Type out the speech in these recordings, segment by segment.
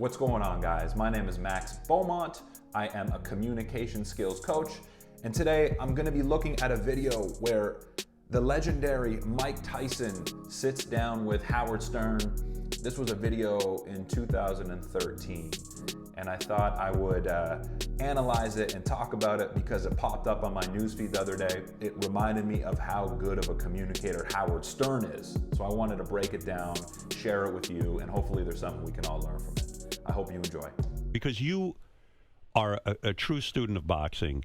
What's going on, guys? My name is Max Beaumont. I am a communication skills coach, and today I'm going to be looking at a video where the legendary Mike Tyson sits down with Howard Stern. This was a video in 2013, and I thought I would analyze it and talk about it because it popped up on my newsfeed the other day. It reminded me of how good of a communicator Howard Stern is. So I wanted to break it down, share it with you, and hopefully there's something we can all learn from it. I hope you enjoy. Because you are a true student of boxing,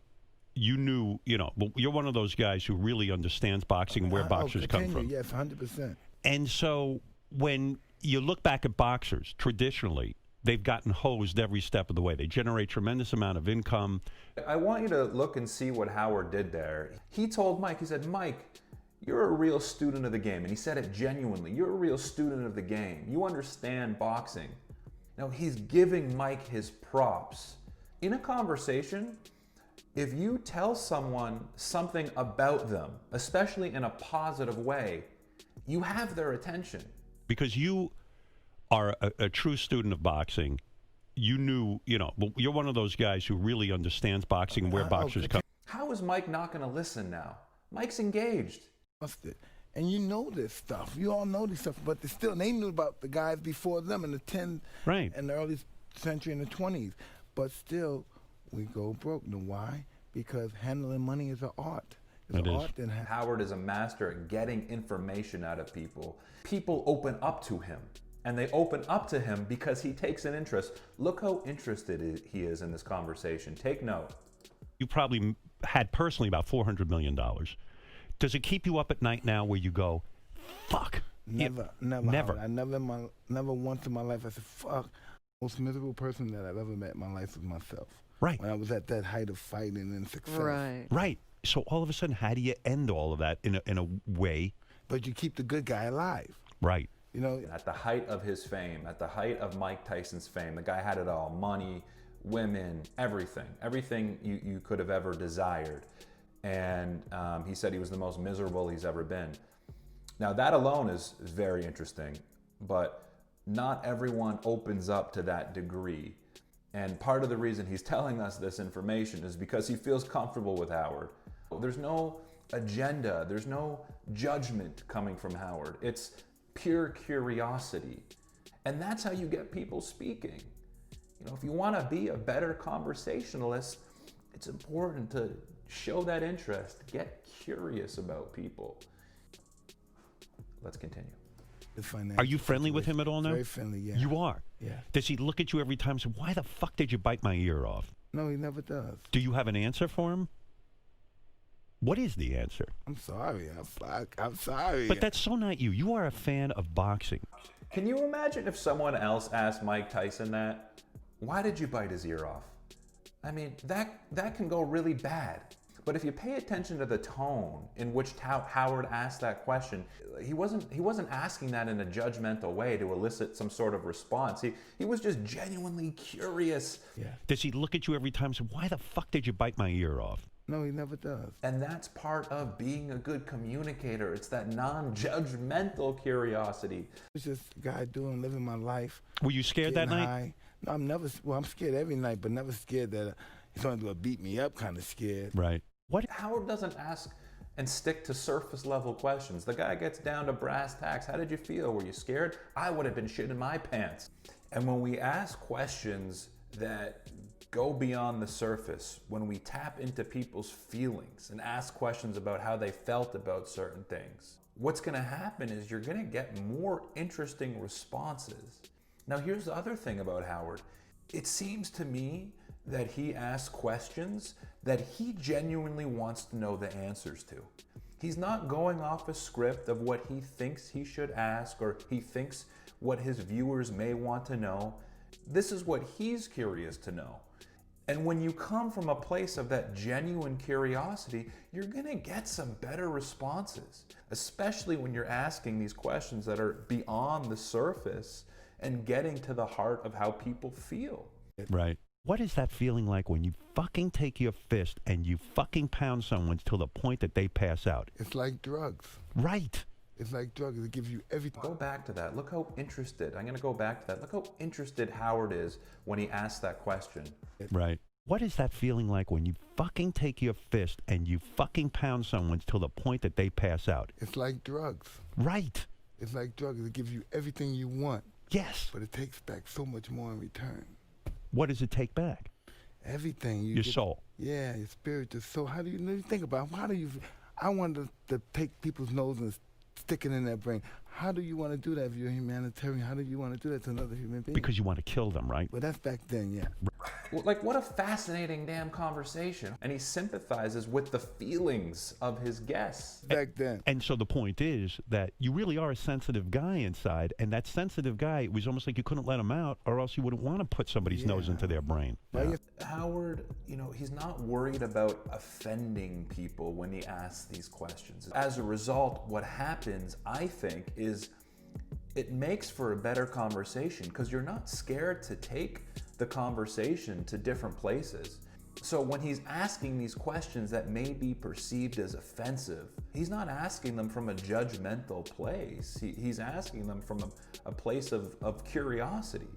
you knew, you're one of those guys who really understands boxing and where boxers come from. Yes, 100%. And so when you look back at boxers, traditionally, they've gotten hosed every step of the way. They generate tremendous amount of income. I want you to look and see what Howard did there. He told Mike, he said, Mike, you're a real student of the game. And he said it genuinely. You're a real student of the game. You understand boxing. Now, he's giving Mike his props. In a conversation, if you tell someone something about them, especially in a positive way, you have their attention. Because you are a true student of boxing, you knew, you're one of those guys who really understands boxing and where boxers come. How is Mike not going to listen now? Mike's engaged. And you know this stuff. You all know this stuff, but they knew about the guys before them in the 10 right. in the early century in the 20s. But still, we go broke. Now why? Because handling money is an art. It's an art. Howard is a master at getting information out of people. People open up to him. And they open up to him because he takes an interest. Look how interested he is in this conversation. Take note. You probably had personally about $400 million. Does it keep you up at night now where you go, fuck? Never. I never once in my life I said, fuck. Most miserable person that I've ever met in my life was myself. Right. When I was at that height of fighting and success. Right. Right. So all of a sudden, how do you end all of that in a way? But you keep the good guy alive. Right. At the height of his fame, at the height of Mike Tyson's fame, the guy had it all: money, women, everything you could have ever desired. And he said he was the most miserable he's ever been. Now that alone is very interesting, but not everyone opens up to that degree. And part of the reason he's telling us this information is because he feels comfortable with Howard. There's no agenda, there's no judgment coming from Howard. It's pure curiosity. And that's how you get people speaking. If you want to be a better conversationalist, it's important to show that interest, get curious about people. Let's continue. Are you friendly with him at all now? Very friendly, yeah. You are? Yeah. Does he look at you every time and say, why the fuck did you bite my ear off? No, he never does. Do you have an answer for him? What is the answer? I'm sorry. I'm sorry. But that's so not you. You are a fan of boxing. Can you imagine if someone else asked Mike Tyson that? Why did you bite his ear off? I mean, that can go really bad. But if you pay attention to the tone in which Howard asked that question, he wasn't asking that in a judgmental way to elicit some sort of response. He was just genuinely curious. Yeah. Does he look at you every time and say, why the fuck did you bite my ear off? No, he never does. And that's part of being a good communicator. It's that non-judgmental curiosity. It's just a guy living my life. Were you scared that night? High. No, I'm scared every night, but never scared that he's going to beat me up kind of scared. Right. What? Howard doesn't ask and stick to surface level questions. The guy gets down to brass tacks. How did you feel? Were you scared? I would have been shitting my pants. And when we ask questions that go beyond the surface, when we tap into people's feelings and ask questions about how they felt about certain things, what's going to happen is you're going to get more interesting responses. Now, here's the other thing about Howard. It seems to me that he asks questions that he genuinely wants to know the answers to. He's not going off a script of what he thinks he should ask, or he thinks what his viewers may want to know. This is what he's curious to know. And when you come from a place of that genuine curiosity, you're gonna get some better responses, especially when you're asking these questions that are beyond the surface and getting to the heart of how people feel. Right. What is that feeling like when you fucking take your fist and you fucking pound someone till the point that they pass out? It's like drugs. Right. It's like drugs. It gives you everything. Go back to that. Look how interested, I'm gonna go back to that. Look how interested Howard is when he asks that question. Right. What is that feeling like when you fucking take your fist and you fucking pound someone till the point that they pass out? It's like drugs. Right. It's like drugs. It gives you everything you want. Yes. But it takes back so much more in return. What does it take back? Everything. Your soul. Yeah, your spirit, your soul. How do you think about it? How do you? I want to take people's nose and stick it in their brain. How do you want to do that if you're a humanitarian? How do you want to do that to another human being? Because you want to kill them, right? Well, that's back then, yeah. Well, like, what a fascinating damn conversation. And he sympathizes with the feelings of his guests. Back then. And so the point is that you really are a sensitive guy inside, and that sensitive guy, it was almost like you couldn't let him out, or else you wouldn't want to put somebody's nose into their brain. Yeah. Howard, you know, he's not worried about offending people when he asks these questions. As a result, what happens, I think, is it makes for a better conversation because you're not scared to take the conversation to different places. So when he's asking these questions that may be perceived as offensive, he's not asking them from a judgmental place. He's asking them from a place of curiosity.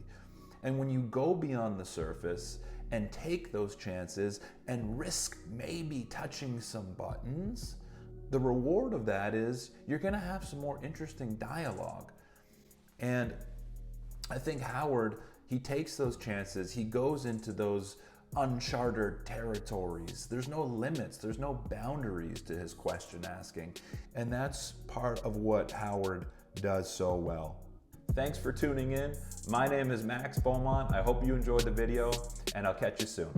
And when you go beyond the surface and take those chances and risk maybe touching some buttons, the reward of that is you're gonna have some more interesting dialogue. And I think Howard, he takes those chances, he goes into those uncharted territories. There's no limits, there's no boundaries to his question asking. And that's part of what Howard does so well. Thanks for tuning in. My name is Max Beaumont. I hope you enjoyed the video, and I'll catch you soon.